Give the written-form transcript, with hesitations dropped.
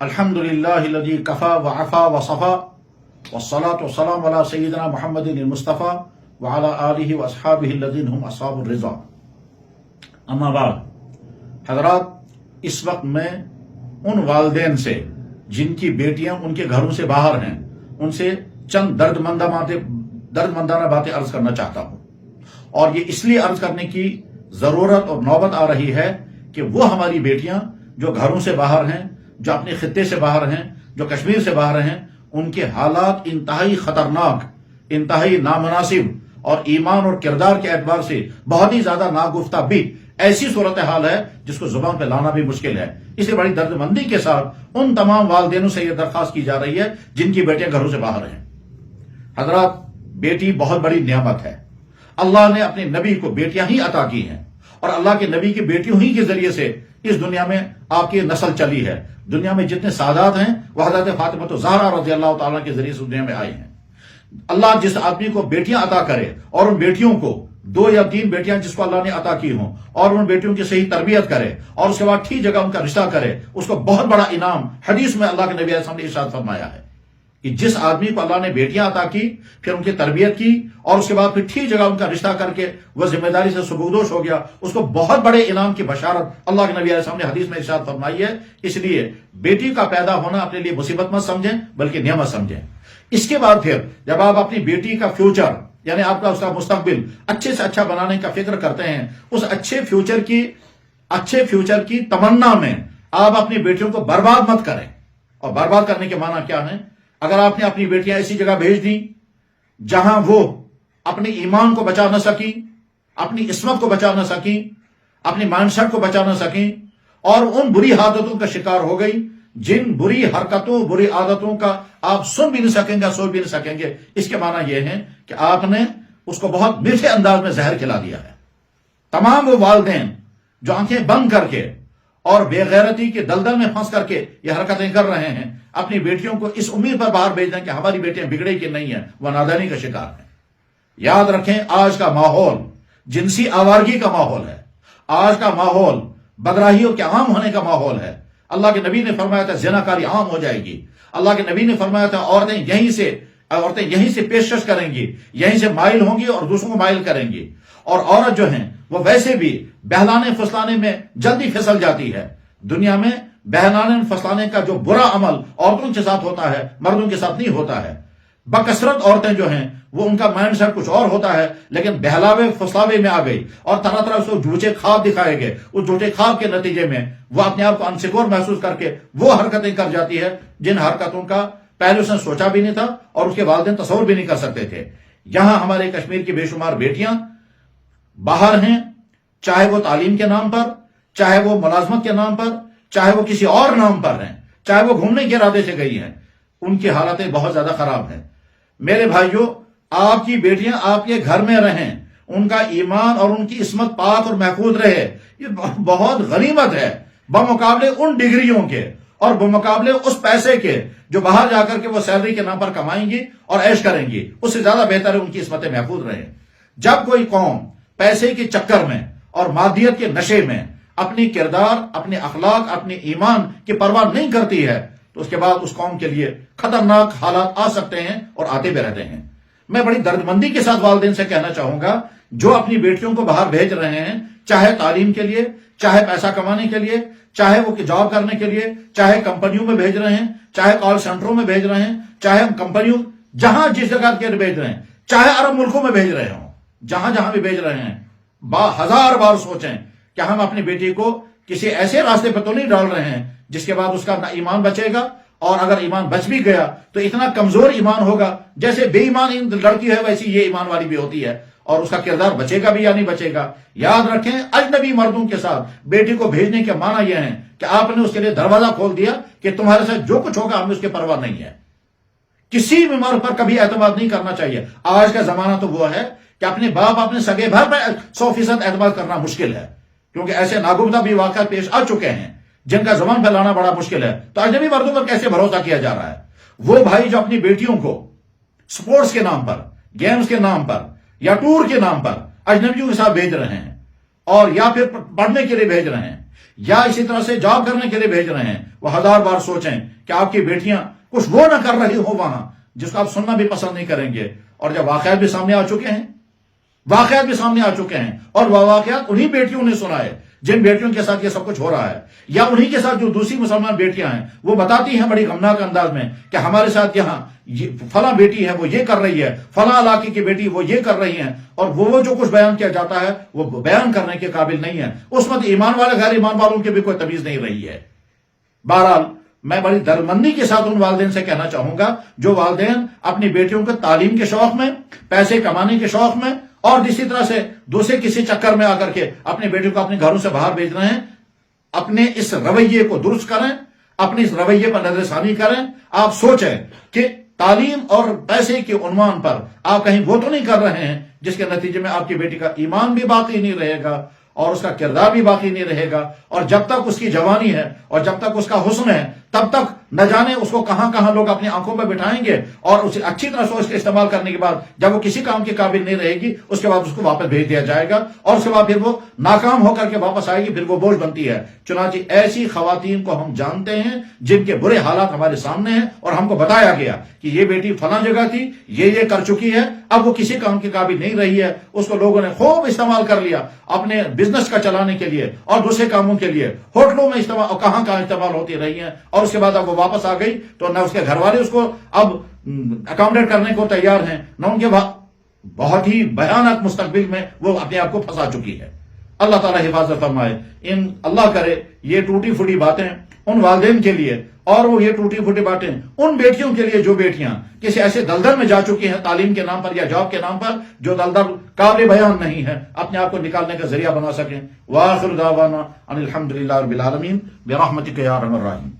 الحمد للہ الذی کفا وعفا وصفا والصلاة والسلام علی سیدنا محمد المصطفیٰ وعلی آلہ واصحابہ الذین ہم اصحاب الرضا. اما بعد، حضرات، اس وقت میں ان والدین سے جن کی بیٹیاں ان کے گھروں سے باہر ہیں، ان سے چند دردمندانہ باتیں عرض کرنا چاہتا ہوں. اور یہ اس لیے عرض کرنے کی ضرورت اور نوبت آ رہی ہے کہ وہ ہماری بیٹیاں جو گھروں سے باہر ہیں، جو اپنے خطے سے باہر ہیں، جو کشمیر سے باہر ہیں، ان کے حالات انتہائی خطرناک، انتہائی نامناسب اور ایمان اور کردار کے اعتبار سے بہت ہی زیادہ ناگفتہ بھی ایسی صورتحال ہے جس کو زبان پہ لانا بھی مشکل ہے. اس لیے بڑی درد مندی کے ساتھ ان تمام والدینوں سے یہ درخواست کی جا رہی ہے جن کی بیٹیاں گھروں سے باہر ہیں. حضرات، بیٹی بہت بڑی نعمت ہے. اللہ نے اپنے نبی کو بیٹیاں ہی عطا کی ہیں، اور اللہ کے نبی کی بیٹیوں ہی کے ذریعے سے اس دنیا میں آپ کی نسل چلی ہے. دنیا میں جتنے سادات ہیں وہ حضرت فاطمہ زہرا رضی اللہ تعالیٰ کے ذریعے سے دنیا میں آئے ہیں. اللہ جس آدمی کو بیٹیاں عطا کرے اور ان بیٹیوں کو 2 یا 3 بیٹیاں جس کو اللہ نے عطا کی ہوں اور ان بیٹیوں کی صحیح تربیت کرے اور اس کے بعد ٹھیک جگہ ان کا رشتہ کرے، اس کو بہت بڑا انعام حدیث میں اللہ کے نبی علیہ السلام نے ارشاد فرمایا ہے کہ جس آدمی کو اللہ نے بیٹیاں عطا کی، پھر ان کی تربیت کی اور اس کے بعد پھر ٹھیک جگہ ان کا رشتہ کر کے وہ ذمہ داری سے سبکدوش ہو گیا، اس کو بہت بڑے انعام کی بشارت اللہ کے نبی علیہ السلام نے حدیث میں ارشاد فرمائی ہے. اس لیے بیٹی کا پیدا ہونا اپنے لیے مصیبت مت سمجھیں بلکہ نعمت سمجھیں. اس کے بعد پھر جب آپ اپنی بیٹی کا فیوچر، یعنی آپ کا اس کا مستقبل اچھے سے اچھا بنانے کا فکر کرتے ہیں، اس اچھے فیوچر کی تمنا میں آپ اپنی بیٹیوں کو برباد مت کریں. اور برباد کرنے کے معنی کیا ہے؟ اگر آپ نے اپنی بیٹیاں ایسی جگہ بھیج دیں جہاں وہ اپنے ایمان کو بچا نہ سکیں، اپنی عصمت کو بچا نہ سکیں، اپنی مائنڈ سیٹ کو بچا نہ سکیں، اور ان بری عادتوں کا شکار ہو گئی جن بری حرکتوں، بری عادتوں کا آپ سن بھی نہیں سکیں گے، سوچ بھی نہیں سکیں گے، اس کے معنی یہ ہے کہ آپ نے اس کو بہت میٹھے انداز میں زہر کھلا دیا ہے. تمام وہ والدین جو آنکھیں بند کر کے اور بے غیرتی کے دلدل میں پھنس کر کے یہ حرکتیں کر رہے ہیں، اپنی بیٹیوں کو اس امید پر باہر بھیج دیں کہ ہماری بیٹیاں بگڑے کی نہیں ہیں، وہ نادانی کا شکار ہیں. یاد رکھیں، آج کا ماحول جنسی آوارگی کا ماحول ہے. آج کا ماحول بدراہیوں کے عام ہونے کا ماحول ہے. اللہ کے نبی نے فرمایا تھا زناکاری عام ہو جائے گی. اللہ کے نبی نے فرمایا تھا عورتیں یہیں سے پیشکش کریں گی، یہیں سے مائل ہوں گی اور دوسروں کو مائل کریں گی. اور عورت جو ہیں وہ ویسے بھی بہلانے پھسلانے میں جلدی پھسل جاتی ہے. دنیا میں بہلانے پھسلانے کا جو برا عمل عورتوں کے ساتھ ہوتا ہے، مردوں کے ساتھ نہیں ہوتا ہے. بکثرت عورتیں جو ہیں وہ ان کا مائنڈ سیٹ کچھ اور ہوتا ہے، لیکن بہلاوے پھسلاوے میں آ گئی اور طرح طرح سے جھوٹے خواب دکھائے گئے. اس جھوٹے خواب کے نتیجے میں وہ اپنے آپ کو انسیکیور محسوس کر کے وہ حرکتیں کر جاتی ہے جن حرکتوں کا پہلے اس نے سوچا بھی نہیں تھا اور اس کے والدین تصور بھی نہیں کر سکتے تھے. یہاں ہمارے کشمیر کی بے شمار بیٹیاں باہر ہیں، چاہے وہ تعلیم کے نام پر، چاہے وہ ملازمت کے نام پر، چاہے وہ کسی اور نام پر ہیں، چاہے وہ گھومنے کے ارادے سے گئی ہیں. ان کی حالتیں بہت زیادہ خراب ہیں. میرے بھائیوں، آپ کی بیٹیاں آپ کے گھر میں رہیں، ان کا ایمان اور ان کی عصمت پاک اور محفوظ رہے، یہ بہت غنیمت ہے بمقابلے ان ڈگریوں کے اور بمقابلے اس پیسے کے جو باہر جا کر کے وہ سیلری کے نام پر کمائیں گی اور عیش کریں گی. اس سے زیادہ بہتر ہے ان کی عصمتیں محفوظ رہیں. جب کوئی قوم پیسے کے چکر میں اور مادیت کے نشے میں اپنی کردار، اپنے اخلاق، اپنے ایمان کی پرواہ نہیں کرتی ہے تو اس کے بعد اس قوم کے لیے خطرناک حالات آ سکتے ہیں اور آتے بھی رہتے ہیں. میں بڑی درد مندی کے ساتھ والدین سے کہنا چاہوں گا جو اپنی بیٹیوں کو باہر بھیج رہے ہیں، چاہے تعلیم کے لیے، چاہے پیسہ کمانے کے لیے، چاہے وہ جاب کرنے کے لیے، چاہے کمپنیوں میں بھیج رہے ہیں، چاہے کال سینٹروں میں بھیج رہے ہیں، چاہے کمپنیوں جہاں جس جگہ کے بھیج رہے ہیں، چاہے عرب ملکوں میں بھیج رہے ہوں، جہاں بھی بھیج رہے ہیں، 1000 بار سوچیں کہ ہم اپنی بیٹی کو کسی ایسے راستے پر تو نہیں ڈال رہے ہیں جس کے بعد اس کا نہ ایمان بچے گا، اور اگر ایمان بچ بھی گیا تو اتنا کمزور ایمان ہوگا جیسے بے ایمان لڑکی ہے ویسی یہ ایمان والی بھی ہوتی ہے، اور اس کا کردار بچے گا بھی یا نہیں بچے گا. یاد رکھیں، اجنبی مردوں کے ساتھ بیٹی کو بھیجنے کے معنی یہ ہے کہ آپ نے اس کے لیے دروازہ کھول دیا کہ تمہارے ساتھ جو کچھ ہوگا ہمیں اس کی پرواہ نہیں ہے. کسی بھی مرد پر کبھی اعتماد نہیں کرنا چاہیے. آج کا زمانہ تو وہ ہے کہ اپنے باپ، اپنے سگے بھائی پر 100% اعتماد کرنا مشکل ہے، کیونکہ ایسے ناگفتہ بھی واقعات پیش آ چکے ہیں جن کا زبان پھیلانا بڑا مشکل ہے. تو اجنبی مردوں پر کیسے بھروسہ کیا جا رہا ہے؟ وہ بھائی جو اپنی بیٹیوں کو سپورٹس کے نام پر، گیمز کے نام پر یا ٹور کے نام پر اجنبیوں کے ساتھ بھیج رہے ہیں، اور یا پھر پڑھنے کے لیے بھیج رہے ہیں، یا اسی طرح سے جاب کرنے کے لیے بھیج رہے ہیں، وہ 1000 بار سوچیں کہ آپ کی بیٹیاں کچھ وہ نہ کر رہی ہو وہاں جس کو آپ سننا بھی پسند نہیں کریں گے۔ اور جب واقعات بھی سامنے آ چکے ہیں، اور وہ واقعات انہی بیٹیوں نے سنا ہے جن بیٹیوں کے ساتھ یہ سب کچھ ہو رہا ہے، یا انہی کے ساتھ جو دوسری مسلمان بیٹیاں ہیں وہ بتاتی ہیں بڑی غمناک انداز میں کہ ہمارے ساتھ یہاں فلاں بیٹی ہے وہ یہ کر رہی ہے، فلاں علاقے کی بیٹی وہ یہ کر رہی ہیں، اور وہ جو کچھ بیان کیا جاتا ہے وہ بیان کرنے کے قابل نہیں ہے۔ اس وقت ایمان والے غیر ایمان والوں کی بھی کوئی تمیز نہیں رہی ہے۔ بہرحال میں بڑی درمندی کے ساتھ ان والدین سے کہنا چاہوں گا جو والدین اپنی بیٹیوں کو تعلیم کے شوق میں، پیسے کمانے کے شوق میں، اور اسی طرح سے دوسرے کسی چکر میں آ کر کے اپنے بیٹیوں کو اپنے گھروں سے باہر بھیج رہے ہیں، اپنے اس رویے کو درست کریں، اپنے اس رویے پر نظر ثانی کریں۔ آپ سوچیں کہ تعلیم اور پیسے کے عنوان پر آپ کہیں وہ تو نہیں کر رہے ہیں جس کے نتیجے میں آپ کی بیٹی کا ایمان بھی باقی نہیں رہے گا اور اس کا کردار بھی باقی نہیں رہے گا، اور جب تک اس کی جوانی ہے اور جب تک اس کا حسن ہے تب تک نہ جانے اس کو کہاں کہاں لوگ اپنی آنکھوں میں بٹھائیں گے، اور اسے اچھی طرح سے اس کے استعمال کرنے کے بعد جب وہ کسی کام کے قابل نہیں رہے گی اس کے بعد اس کو واپس بھیج دیا جائے گا، اور اس کے بعد پھر وہ ناکام ہو کر کے واپس آئے گی، پھر وہ بوجھ بنتی ہے۔ چنانچہ ایسی خواتین کو ہم جانتے ہیں جن کے برے حالات ہمارے سامنے ہیں، اور ہم کو بتایا گیا کہ یہ بیٹی فلاں جگہ تھی، یہ کر چکی ہے، اب وہ کسی کام کے قابل نہیں رہی ہے، اس کو لوگوں نے خوب استعمال کر لیا اپنے بزنس کا چلانے کے لیے اور دوسرے کاموں کے لیے، ہوٹلوں میں استعمال اور کہاں استعمال ہوتی رہی ہیں، اور اس کے بعد اب وہ واپس آ گئی تو نہ اس کے گھر والے اس کو اب اکاموڈیٹ کرنے کو تیار ہیں، نہ ان کے بہت ہی بھیانک مستقبل میں وہ اپنے آپ کو پھنسا چکی ہے۔ اللہ تعالیٰ حفاظت فرمائے۔ اللہ کرے یہ ٹوٹی پھوٹی باتیں ان والدین کے لیے، اور وہ یہ ٹوٹی پھوٹی باتیں ان بیٹیوں کے لیے جو بیٹیاں کسی ایسے دلدل میں جا چکی ہیں تعلیم کے نام پر یا جاب کے نام پر، جو دلدل قابل بیان نہیں ہے، اپنے آپ کو نکالنے کا ذریعہ بنا سکیں۔ وآخر دعوانا ان الحمدللہ رب العالمین برحمتک یا ارحم الراحمین۔